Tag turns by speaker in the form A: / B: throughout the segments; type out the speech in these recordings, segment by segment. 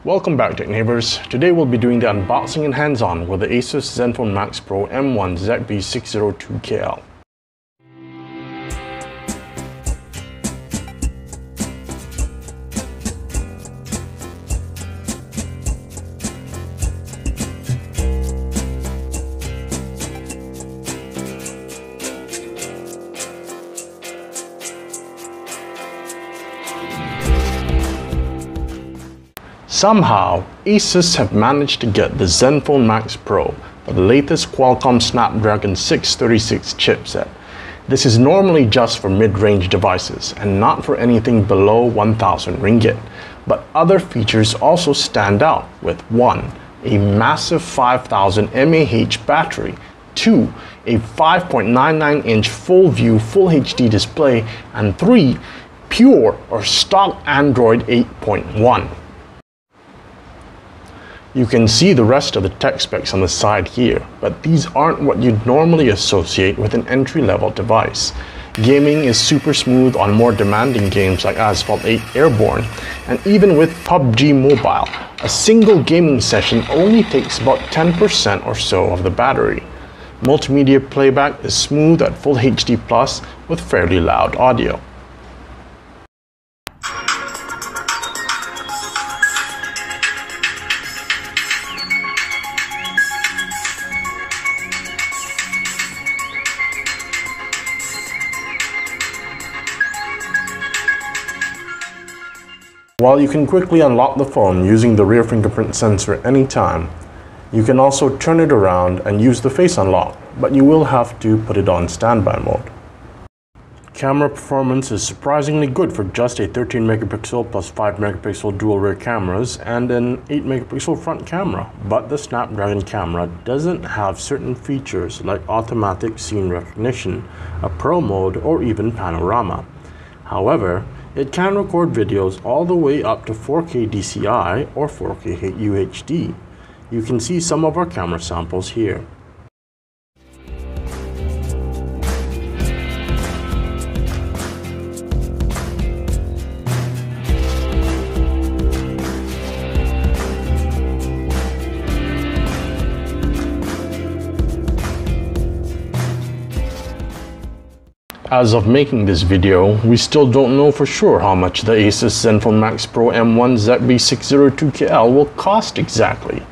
A: Welcome back, Tech Neighbors. Today we'll be doing the unboxing and hands-on with the ASUS ZenFone Max Pro M1 ZB602KL. Somehow, ASUS have managed to get the ZenFone Max Pro with the latest Qualcomm Snapdragon 636 chipset. This is normally just for mid-range devices and not for anything below 1,000 ringgit. But other features also stand out with 1. A massive 5000 mAh battery, 2. A 5.99-inch full-view Full HD display, and 3. Pure or stock Android 8.1. You can see the rest of the tech specs on the side here, but these aren't what you'd normally associate with an entry-level device. Gaming is super smooth on more demanding games like Asphalt 8 Airborne, and even with PUBG Mobile, a single gaming session only takes about 10% or so of the battery. Multimedia playback is smooth at Full HD Plus with fairly loud audio. While you can quickly unlock the phone using the rear fingerprint sensor anytime, you can also turn it around and use the face unlock, but you will have to put it on standby mode. Camera performance is surprisingly good for just a 13 megapixel plus 5 megapixel dual rear cameras and an 8 megapixel front camera, but the Snapdragon camera doesn't have certain features like automatic scene recognition, a pro mode, or even panorama. However, it can record videos all the way up to 4K DCI or 4K UHD. You can see some of our camera samples here. As of making this video, we still don't know for sure how much the ASUS ZenFone Max Pro M1 ZB602KL will cost exactly,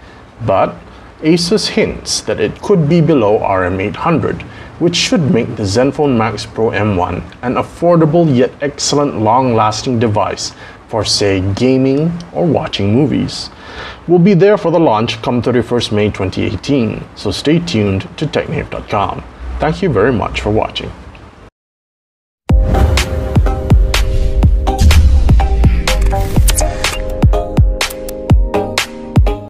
A: but ASUS hints that it could be below RM800, which should make the ZenFone Max Pro M1 an affordable yet excellent long-lasting device for, say, gaming or watching movies. We'll be there for the launch come 31st May 2018, so stay tuned to TechNave.com. Thank you very much for watching.